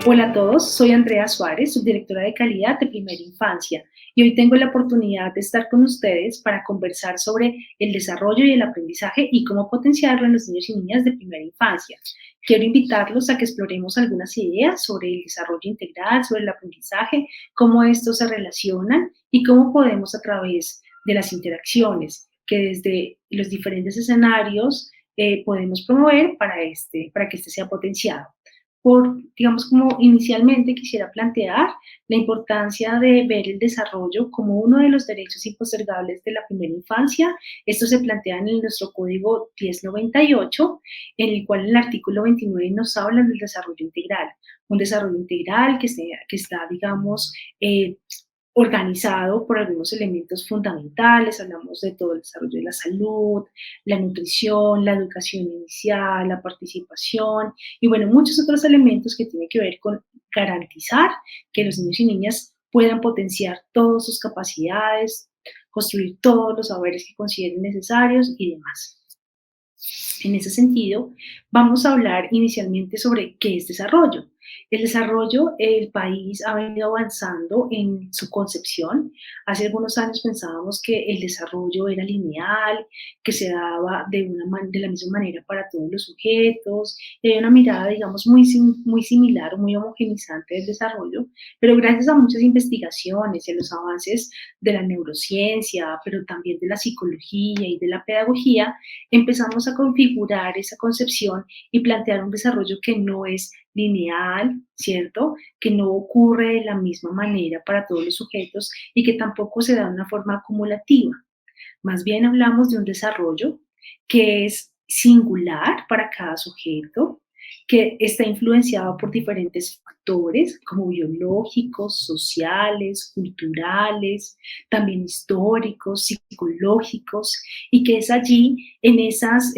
Hola a todos, soy Andrea Suárez, subdirectora de calidad de Primera Infancia, y hoy tengo la oportunidad de estar con ustedes para conversar sobre el desarrollo y el aprendizaje y cómo potenciarlo en los niños y niñas de primera infancia. Quiero invitarlos a que exploremos algunas ideas sobre el desarrollo integral, sobre el aprendizaje, cómo estos se relacionan y cómo podemos a través de las interacciones que desde los diferentes escenarios podemos promover para que este sea potenciado. Digamos, como inicialmente quisiera plantear la importancia de ver el desarrollo como uno de los derechos impostergables de la primera infancia. Esto se plantea en nuestro Código 1098, en el cual en el artículo 29 nos habla del desarrollo integral. Un desarrollo integral que está digamos, organizado por algunos elementos fundamentales. Hablamos de todo el desarrollo de la salud, la nutrición, la educación inicial, la participación y bueno, muchos otros elementos que tienen que ver con garantizar que los niños y niñas puedan potenciar todas sus capacidades, construir todos los saberes que consideren necesarios y demás. En ese sentido, vamos a hablar inicialmente sobre qué es desarrollo. El desarrollo, el país ha venido avanzando en su concepción. Hace algunos años pensábamos que el desarrollo era lineal, que se daba de la misma manera para todos los sujetos, y hay una mirada, digamos, muy similar, muy homogenizante del desarrollo, pero gracias a muchas investigaciones y a los avances de la neurociencia, pero también de la psicología y de la pedagogía, empezamos a configurar esa concepción y plantear un desarrollo que no es lineal, ¿cierto? Que no ocurre de la misma manera para todos los sujetos y que tampoco se da de una forma acumulativa. Más bien hablamos de un desarrollo que es singular para cada sujeto, que está influenciado por diferentes factores como biológicos, sociales, culturales, también históricos, psicológicos, y que es allí en esas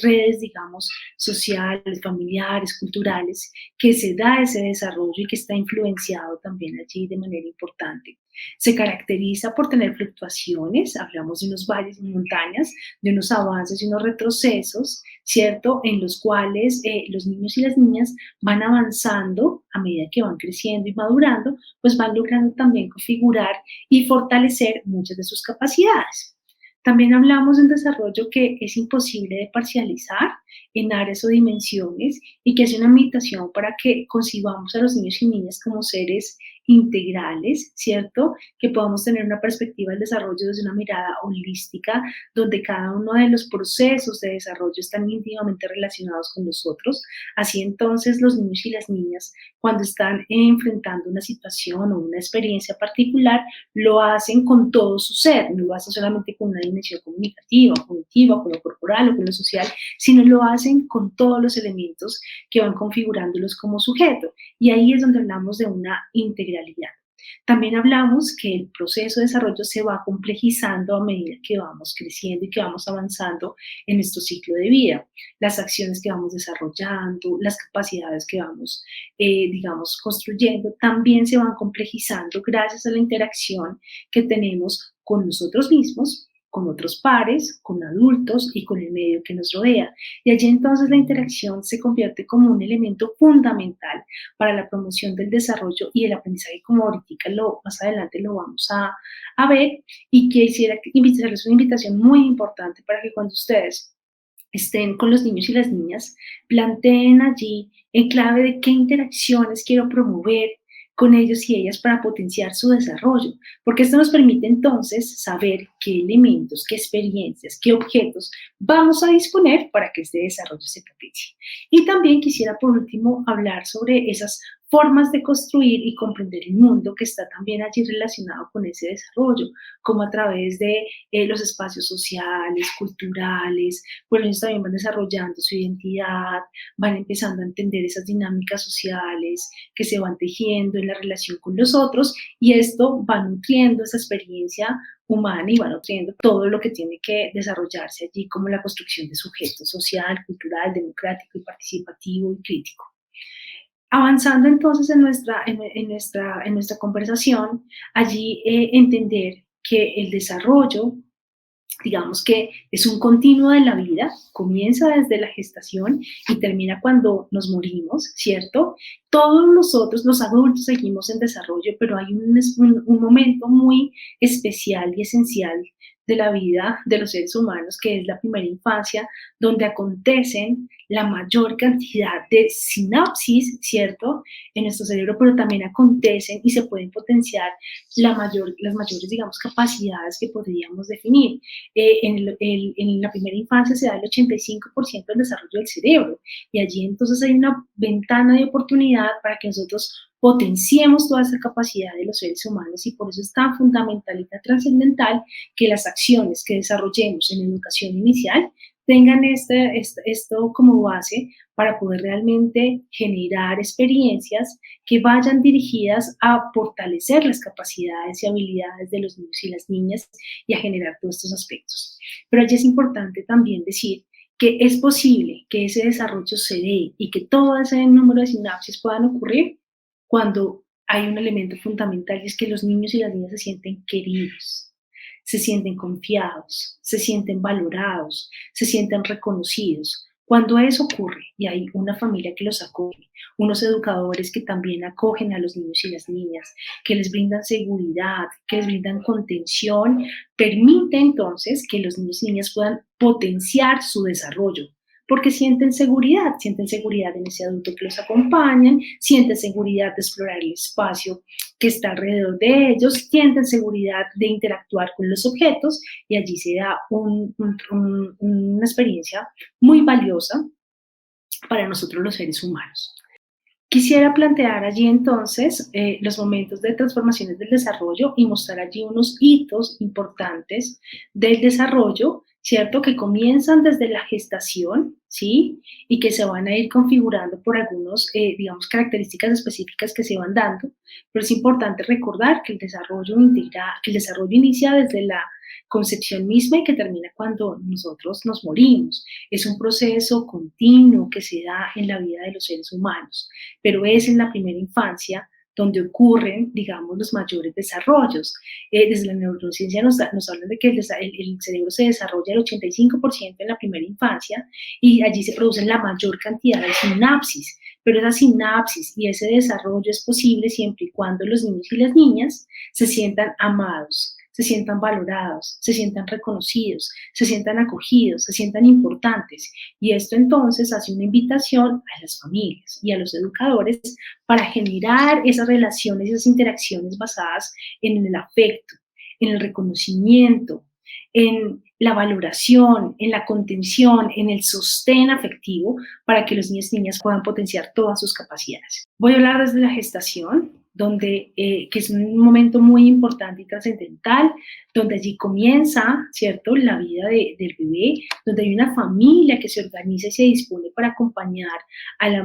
redes, digamos, sociales, familiares, culturales, que se da ese desarrollo y que está influenciado también allí de manera importante. Se caracteriza por tener fluctuaciones, hablamos de unos valles y montañas, de unos avances y unos retrocesos, ¿cierto? En los cuales los niños y las niñas van avanzando a medida que van creciendo y madurando, pues van logrando también configurar y fortalecer muchas de sus capacidades. También hablamos de un desarrollo que es imposible de parcializar en áreas o dimensiones y que hace una invitación para que concibamos a los niños y niñas como seres integrales, ¿cierto? Que podamos tener una perspectiva del desarrollo desde una mirada holística, donde cada uno de los procesos de desarrollo están íntimamente relacionados con los otros. Así entonces los niños y las niñas, cuando están enfrentando una situación o una experiencia particular, lo hacen con todo su ser, no lo hacen solamente con una dimensión comunicativa, cognitiva, con lo corporal o con lo social, sino lo hacen con todos los elementos que van configurándolos como sujeto. Y ahí es donde hablamos de una integralidad. También hablamos que el proceso de desarrollo se va complejizando a medida que vamos creciendo y que vamos avanzando en nuestro ciclo de vida. Las acciones que vamos desarrollando, las capacidades que vamos, digamos, construyendo, también se van complejizando gracias a la interacción que tenemos con nosotros mismos, con otros pares, con adultos y con el medio que nos rodea. Y allí entonces la interacción se convierte como un elemento fundamental para la promoción del desarrollo y el aprendizaje, como ahorita más adelante lo vamos a ver, y quisiera hacerles una invitación muy importante para que cuando ustedes estén con los niños y las niñas, planteen allí en clave de qué interacciones quiero promover con ellos y ellas para potenciar su desarrollo, porque esto nos permite entonces saber qué elementos, qué experiencias, qué objetos vamos a disponer para que este desarrollo se potencie. Y también quisiera por último hablar sobre esas formas de construir y comprender el mundo que está también allí relacionado con ese desarrollo, como a través de los espacios sociales, culturales. Bueno, ellos también van desarrollando su identidad, van empezando a entender esas dinámicas sociales que se van tejiendo en la relación con los otros, y esto va nutriendo esa experiencia humana y va nutriendo todo lo que tiene que desarrollarse allí, como la construcción de sujeto social, cultural, democrático y participativo y crítico. Avanzando entonces en nuestra conversación, allí entender que el desarrollo Digamos que es un continuo de la vida, comienza desde la gestación y termina cuando nos morimos, ¿cierto? Todos nosotros, los adultos, seguimos en desarrollo, pero hay un momento muy especial y esencial de la vida de los seres humanos, que es la primera infancia, donde acontecen la mayor cantidad de sinapsis, ¿cierto? En nuestro cerebro, pero también acontecen y se pueden potenciar las mayores, digamos, capacidades que podríamos definir. En la primera infancia se da el 85% del desarrollo del cerebro y allí entonces hay una ventana de oportunidad para que nosotros potenciemos toda esa capacidad de los seres humanos y por eso es tan fundamental y tan trascendental que las acciones que desarrollemos en educación inicial tengan esto como base para poder realmente generar experiencias que vayan dirigidas a fortalecer las capacidades y habilidades de los niños y las niñas y a generar todos estos aspectos. Pero allí es importante también decir que es posible que ese desarrollo se dé y que todo ese número de sinapsis puedan ocurrir cuando hay un elemento fundamental y es que los niños y las niñas se sienten queridos, se sienten confiados, se sienten valorados, se sienten reconocidos. Cuando eso ocurre y hay una familia que los acoge, unos educadores que también acogen a los niños y las niñas, que les brindan seguridad, que les brindan contención, permite entonces que los niños y niñas puedan potenciar su desarrollo, porque sienten seguridad en ese adulto que los acompañan, sienten seguridad de explorar el espacio que está alrededor de ellos, sienten seguridad de interactuar con los objetos y allí se da una experiencia muy valiosa para nosotros los seres humanos. Quisiera plantear allí entonces los momentos de transformaciones del desarrollo y mostrar allí unos hitos importantes del desarrollo, ¿cierto? Que comienzan desde la gestación, ¿sí? Y que se van a ir configurando por algunos, digamos, características específicas que se van dando, pero es importante recordar que que el desarrollo inicia desde la concepción misma y que termina cuando nosotros nos morimos. Es un proceso continuo que se da en la vida de los seres humanos, pero es en la primera infancia donde ocurren, digamos, los mayores desarrollos. Desde la neurociencia nos hablan de que el cerebro se desarrolla el 85% en la primera infancia y allí se producen la mayor cantidad de sinapsis, pero esa sinapsis y ese desarrollo es posible siempre y cuando los niños y las niñas se sientan amados, se sientan valorados, se sientan reconocidos, se sientan acogidos, se sientan importantes. Y esto entonces hace una invitación a las familias y a los educadores para generar esas relaciones, esas interacciones basadas en el afecto, en el reconocimiento, en la valoración, en la contención, en el sostén afectivo para que los niños y niñas puedan potenciar todas sus capacidades. Voy a hablar desde la gestación, que es un momento muy importante y trascendental, donde allí comienza, ¿cierto?, la vida del bebé, donde hay una familia que se organiza y se dispone para acompañar a la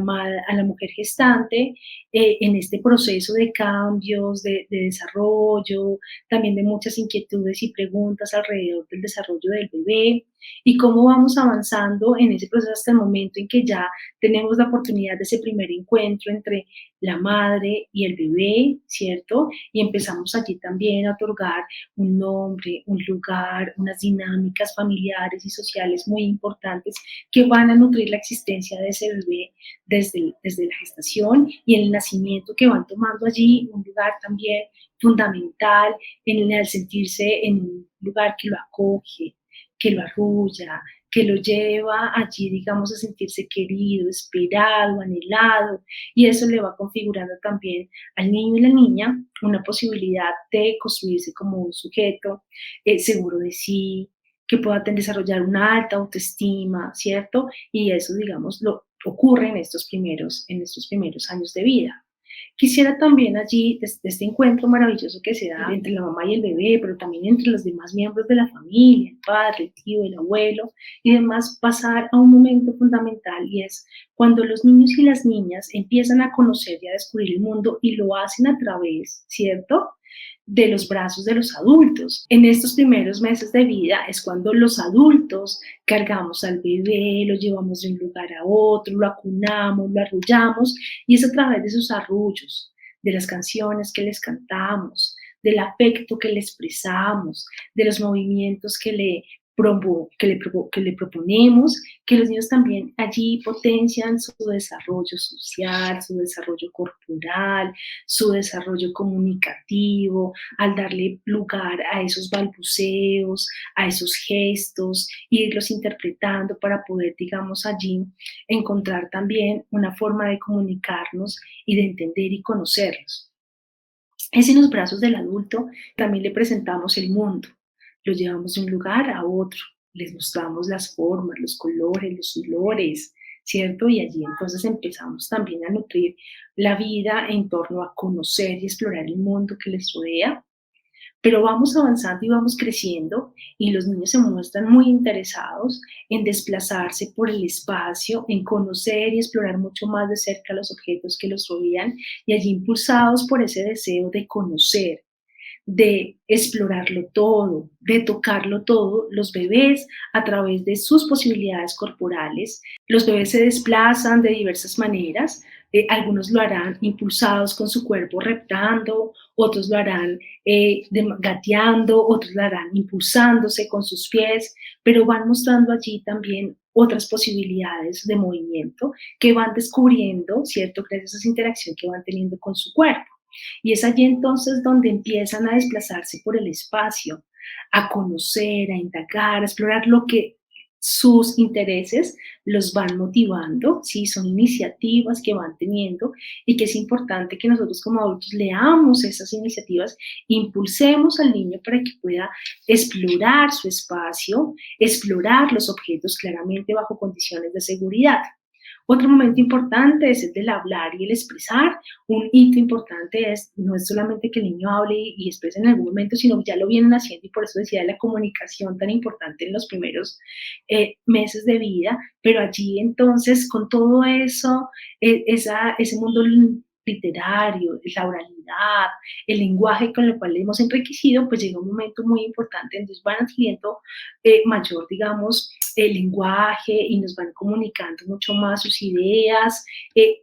mujer gestante en este proceso de cambios, de desarrollo, también de muchas inquietudes y preguntas alrededor del desarrollo del bebé y cómo vamos avanzando en ese proceso hasta el momento en que ya tenemos la oportunidad de ese primer encuentro entre la madre y el bebé, ¿cierto? Y empezamos allí también a otorgar un nombre, un lugar, unas dinámicas familiares y sociales muy importantes que van a nutrir la existencia de ese bebé desde la gestación y en el nacimiento, que van tomando allí un lugar también fundamental en el sentirse en un lugar que lo acoge, que lo arrulla, que lo lleva allí, digamos, a sentirse querido, esperado, anhelado, y eso le va configurando también al niño y la niña una posibilidad de construirse como un sujeto seguro de sí, que pueda desarrollar una alta autoestima, ¿cierto? Y eso, digamos, lo ocurre en estos primeros años de vida. Quisiera también allí, desde este encuentro maravilloso que se da entre la mamá y el bebé, pero también entre los demás miembros de la familia, el padre, el tío, el abuelo y demás, pasar a un momento fundamental y es cuando los niños y las niñas empiezan a conocer y a descubrir el mundo y lo hacen a través, ¿cierto?, de los brazos de los adultos. En estos primeros meses de vida es cuando los adultos cargamos al bebé, lo llevamos de un lugar a otro, lo acunamos, lo arrullamos y es a través de sus arrullos, de las canciones que les cantamos, del afecto que le expresamos, de los movimientos que le que le proponemos, que los niños también allí potencian su desarrollo social, su desarrollo corporal, su desarrollo comunicativo, al darle lugar a esos balbuceos, a esos gestos, e irlos interpretando para poder, digamos, allí encontrar también una forma de comunicarnos y de entender y conocerlos. Es en los brazos del adulto también le presentamos el mundo, lo llevamos de un lugar a otro, les mostramos las formas, los colores, los olores, ¿cierto? Y allí entonces empezamos también a nutrir la vida en torno a conocer y explorar el mundo que les rodea, pero vamos avanzando y vamos creciendo y los niños se muestran muy interesados en desplazarse por el espacio, en conocer y explorar mucho más de cerca los objetos que los rodean y allí impulsados por ese deseo de conocer, de explorarlo todo, de tocarlo todo, los bebés a través de sus posibilidades corporales, los bebés se desplazan de diversas maneras, algunos lo harán impulsados con su cuerpo reptando, otros lo harán gateando, otros lo harán impulsándose con sus pies, pero van mostrando allí también otras posibilidades de movimiento que van descubriendo, ¿cierto? Gracias a esa interacción que van teniendo con su cuerpo. Y es allí entonces donde empiezan a desplazarse por el espacio, a conocer, a indagar, a explorar lo que sus intereses los van motivando, ¿sí? Son iniciativas que van teniendo y que es importante que nosotros como adultos leamos esas iniciativas, impulsemos al niño para que pueda explorar su espacio, explorar los objetos claramente bajo condiciones de seguridad. Otro momento importante es el del hablar y el expresar. Un hito importante no es solamente que el niño hable y exprese en algún momento, sino que ya lo vienen haciendo y por eso decía de la comunicación tan importante en los primeros meses de vida, pero allí entonces con todo eso, ese mundo literario, la oralidad, el lenguaje con el cual le hemos enriquecido, pues llega un momento muy importante, entonces van adquiriendo mayor, digamos, el lenguaje y nos van comunicando mucho más sus ideas.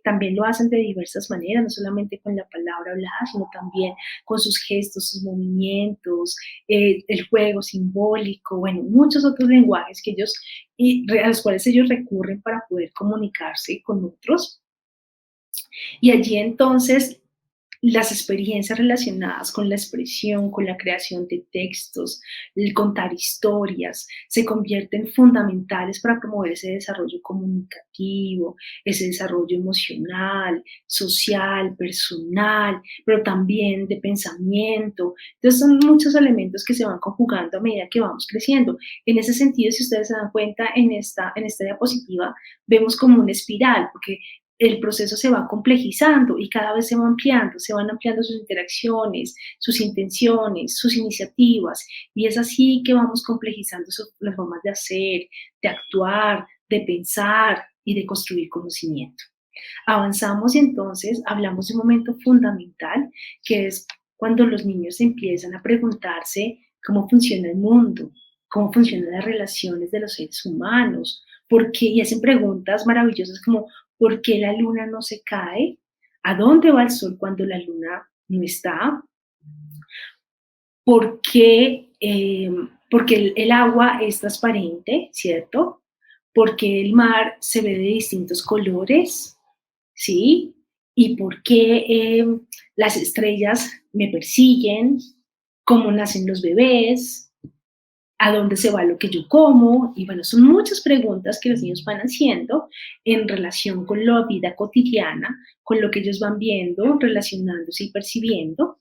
También lo hacen de diversas maneras, no solamente con la palabra hablada, sino también con sus gestos, sus movimientos, el juego simbólico, bueno, muchos otros lenguajes que ellos, a los cuales ellos recurren para poder comunicarse con otros. Y allí entonces las experiencias relacionadas con la expresión, con la creación de textos, el contar historias, se convierten fundamentales para promover ese desarrollo comunicativo, ese desarrollo emocional, social, personal, pero también de pensamiento. Entonces son muchos elementos que se van conjugando a medida que vamos creciendo. En ese sentido, si ustedes se dan cuenta, en esta diapositiva vemos como una espiral, porque el proceso se va complejizando y cada vez se van ampliando sus interacciones, sus intenciones, sus iniciativas, y es así que vamos complejizando las formas de hacer, de actuar, de pensar y de construir conocimiento. Avanzamos y entonces hablamos de un momento fundamental que es cuando los niños empiezan a preguntarse cómo funciona el mundo, cómo funcionan las relaciones de los seres humanos, por qué, y hacen preguntas maravillosas como ¿por qué la luna no se cae? ¿A dónde va el sol cuando la luna no está? ¿Por qué? Porque el agua es transparente, ¿cierto? Porque el mar se ve de distintos colores, ¿sí? ¿Y por qué las estrellas me persiguen? ¿Cómo nacen los bebés? ¿A dónde se va lo que yo como? Y bueno, son muchas preguntas que los niños van haciendo en relación con la vida cotidiana, con lo que ellos van viendo, relacionándose y percibiendo.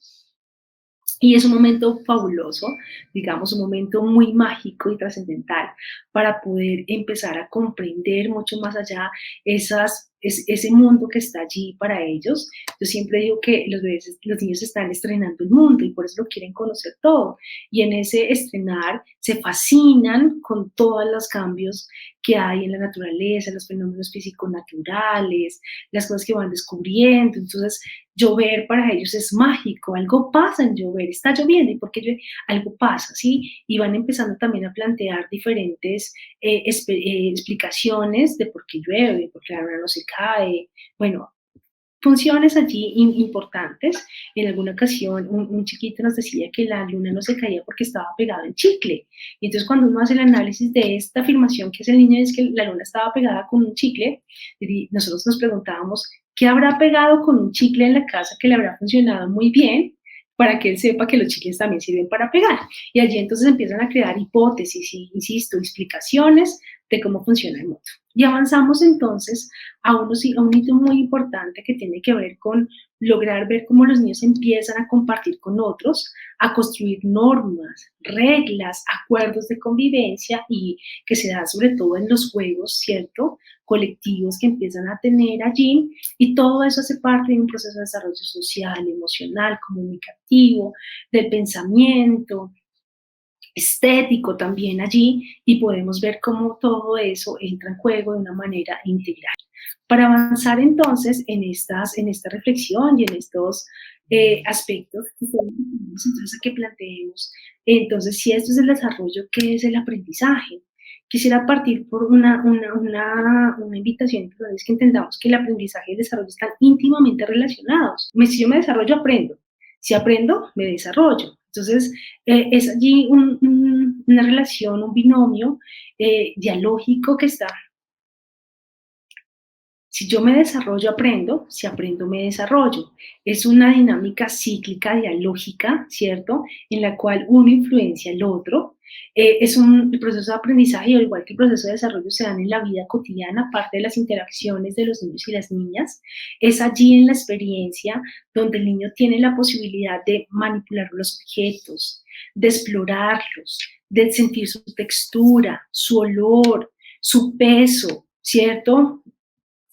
Y es un momento fabuloso, digamos, un momento muy mágico y trascendental para poder empezar a comprender mucho más allá ese mundo que está allí para ellos. Yo siempre digo que los bebés, los niños están estrenando el mundo y por eso lo quieren conocer todo. Y en ese estrenar se fascinan con todos los cambios que hay en la naturaleza, los fenómenos físicos naturales, las cosas que van descubriendo. Entonces, llover para ellos es mágico, algo pasa en llover, está lloviendo y porque llueve, algo pasa, ¿sí? Y van empezando también a plantear diferentes explicaciones de por qué llueve, por qué la luna no se cae. Bueno, funciones allí importantes. En alguna ocasión un chiquito nos decía que la luna no se caía porque estaba pegada en chicle. Y entonces cuando uno hace el análisis de esta afirmación que hace el niño es que la luna estaba pegada con un chicle, y nosotros nos preguntábamos, ¿qué habrá pegado con un chicle en la casa que le habrá funcionado muy bien para que él sepa que los chicles también sirven para pegar? Y allí entonces empiezan a crear hipótesis, y, insisto, explicaciones de cómo funciona el mundo. Y avanzamos entonces a un hito muy importante que tiene que ver con lograr ver cómo los niños empiezan a compartir con otros, a construir normas, reglas, acuerdos de convivencia y que se da sobre todo en los juegos, ¿cierto? Colectivos que empiezan a tener allí y todo eso hace parte de un proceso de desarrollo social, emocional, comunicativo, del pensamiento, estético también allí y podemos ver cómo todo eso entra en juego de una manera integral. Para avanzar entonces en esta reflexión y en estos aspectos, entonces a que planteemos, entonces si esto es el desarrollo, ¿qué es el aprendizaje? Quisiera partir por una invitación, perdón, es que entendamos que el aprendizaje y el desarrollo están íntimamente relacionados. Si yo me desarrollo, aprendo. Si aprendo, me desarrollo. Entonces, es allí una relación, un binomio dialógico que está. Si yo me desarrollo, aprendo, si aprendo, me desarrollo. Es una dinámica cíclica, dialógica, ¿cierto? En la cual uno influencia al otro. El proceso de aprendizaje, al igual que el proceso de desarrollo, se dan en la vida cotidiana, parte de las interacciones de los niños y las niñas. Es allí en la experiencia donde el niño tiene la posibilidad de manipular los objetos, de explorarlos, de sentir su textura, su olor, su peso, ¿cierto?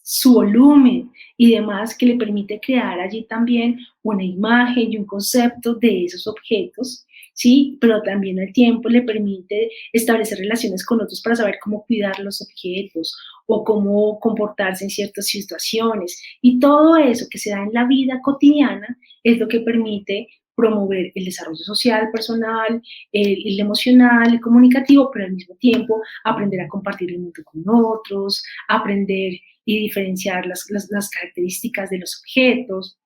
Su volumen y demás, que le permite crear allí también una imagen y un concepto de esos objetos, ¿sí? Pero también al tiempo le permite establecer relaciones con otros para saber cómo cuidar los objetos o cómo comportarse en ciertas situaciones. Y todo eso que se da en la vida cotidiana es lo que permite promover el desarrollo social, personal, el emocional, el comunicativo, pero al mismo tiempo aprender a compartir el mundo con otros, aprender y diferenciar las características de los objetos,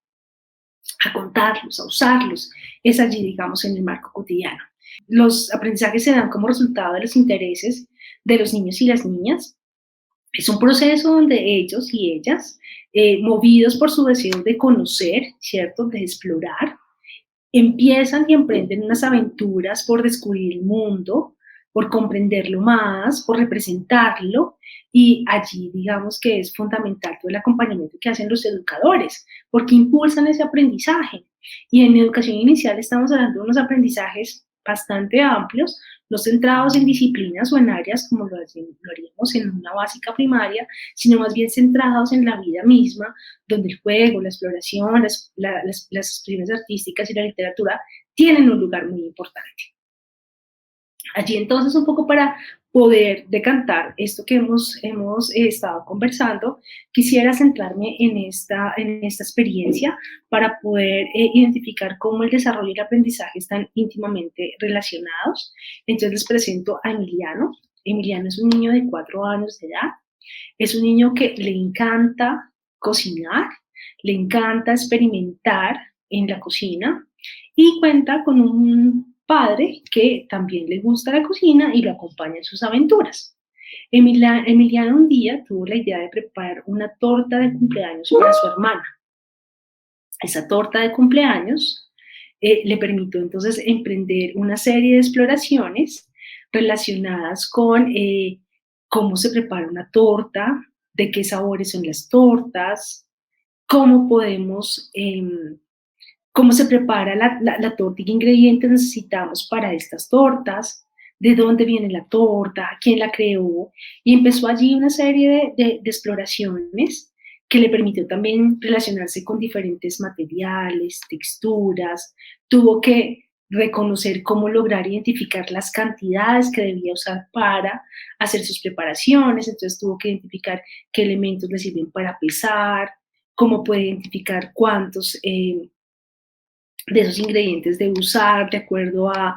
a contarlos, a usarlos. Es allí, digamos, en el marco cotidiano. Los aprendizajes se dan como resultado de los intereses de los niños y las niñas. Es un proceso donde ellos y ellas, movidos por su deseo de conocer, ¿cierto? De explorar, empiezan y emprenden unas aventuras por descubrir el mundo, por comprenderlo más, por representarlo, y allí digamos que es fundamental todo el acompañamiento que hacen los educadores, porque impulsan ese aprendizaje. Y en educación inicial estamos hablando de unos aprendizajes bastante amplios, no centrados en disciplinas o en áreas como lo haríamos en una básica primaria, sino más bien centrados en la vida misma, donde el juego, la exploración, las expresiones artísticas y la literatura tienen un lugar muy importante. Allí entonces un poco para poder decantar esto que hemos estado conversando, quisiera centrarme en esta experiencia para poder identificar cómo el desarrollo y el aprendizaje están íntimamente relacionados. Entonces les presento a Emiliano. Emiliano es un niño de 4 años de edad. Es un niño que le encanta cocinar, le encanta experimentar en la cocina y cuenta con un padre que también le gusta la cocina y lo acompaña en sus aventuras. Emiliano un día tuvo la idea de preparar una torta de cumpleaños para su hermana. Esa torta de cumpleaños le permitió entonces emprender una serie de exploraciones relacionadas con cómo se prepara una torta, de qué sabores son las tortas, cómo podemos, cómo se prepara la torta y qué ingredientes necesitamos para estas tortas, de dónde viene la torta, quién la creó, y empezó allí una serie de exploraciones que le permitió también relacionarse con diferentes materiales, texturas, tuvo que reconocer cómo lograr identificar las cantidades que debía usar para hacer sus preparaciones, entonces tuvo que identificar qué elementos le sirven para pesar, cómo puede identificar cuántos de esos ingredientes de usar de acuerdo a,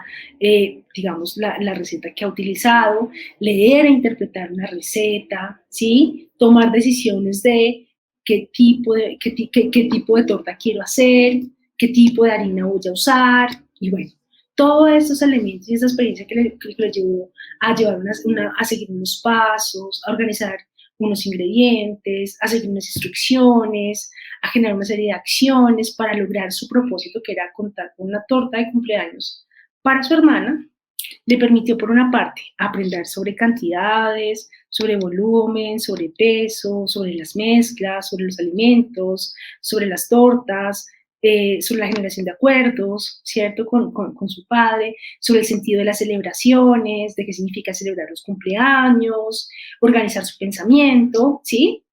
digamos, la receta que ha utilizado, leer e interpretar una receta, ¿sí? Tomar decisiones de qué tipo de torta quiero hacer, qué tipo de harina voy a usar, y bueno, todos estos elementos y esa experiencia que le llevó a llevar a seguir unos pasos, a organizar unos ingredientes, a seguir unas instrucciones, a generar una serie de acciones para lograr su propósito, que era contar con una torta de cumpleaños para su hermana, le permitió, por una parte, aprender sobre cantidades, sobre volumen, sobre peso, sobre las mezclas, sobre los alimentos, sobre las tortas, sobre la generación de acuerdos, ¿cierto? Con su padre, sobre el sentido de las celebraciones, de qué significa celebrar los cumpleaños, organizar su pensamiento, ¿sí?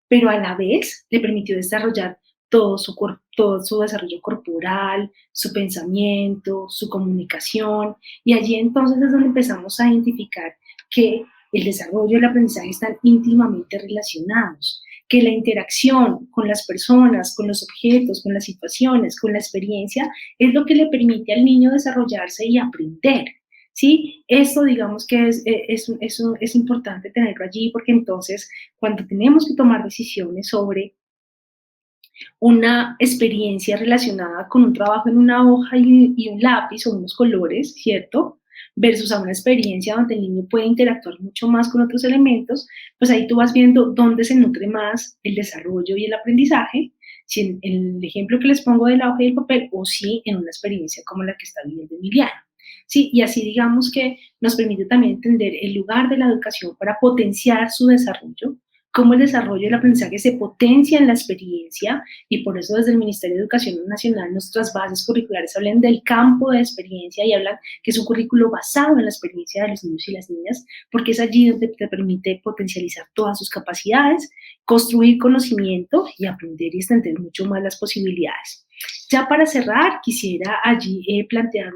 Pero a la vez le permitió desarrollar todo su desarrollo corporal, su pensamiento, su comunicación, y allí entonces es donde empezamos a identificar que el desarrollo y el aprendizaje están íntimamente relacionados, que la interacción con las personas, con los objetos, con las situaciones, con la experiencia, es lo que le permite al niño desarrollarse y aprender. ¿Sí? Esto digamos que es importante tenerlo allí porque entonces cuando tenemos que tomar decisiones sobre una experiencia relacionada con un trabajo en una hoja y un lápiz o unos colores, ¿cierto? Versus a una experiencia donde el niño puede interactuar mucho más con otros elementos, pues ahí tú vas viendo dónde se nutre más el desarrollo y el aprendizaje, si en el ejemplo que les pongo de la hoja y el papel, o si en una experiencia como la que está viviendo Emiliano. Sí, y así digamos que nos permite también entender el lugar de la educación para potenciar su desarrollo, cómo el desarrollo y el aprendizaje se potencia en la experiencia, y por eso desde el Ministerio de Educación Nacional nuestras bases curriculares hablan del campo de experiencia y hablan que es un currículo basado en la experiencia de los niños y las niñas, porque es allí donde te permite potencializar todas sus capacidades, construir conocimiento y aprender y extender mucho más las posibilidades. Ya para cerrar, quisiera allí plantear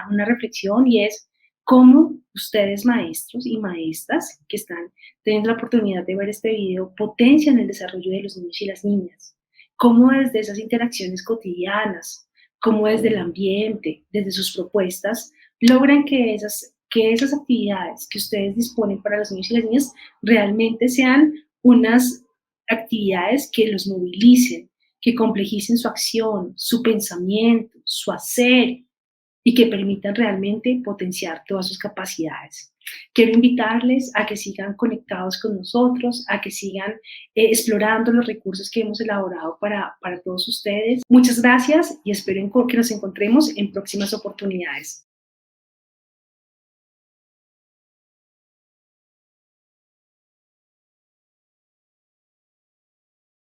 una reflexión, y es cómo ustedes, maestros y maestras que están teniendo la oportunidad de ver este video, potencian el desarrollo de los niños y las niñas. Cómo desde esas interacciones cotidianas, cómo desde el ambiente, desde sus propuestas, logran que esas actividades que ustedes disponen para los niños y las niñas realmente sean unas actividades que los movilicen, que complejicen su acción, su pensamiento, su hacer, y que permitan realmente potenciar todas sus capacidades. Quiero invitarles a que sigan conectados con nosotros, a que sigan explorando los recursos que hemos elaborado para todos ustedes. Muchas gracias y espero que nos encontremos en próximas oportunidades.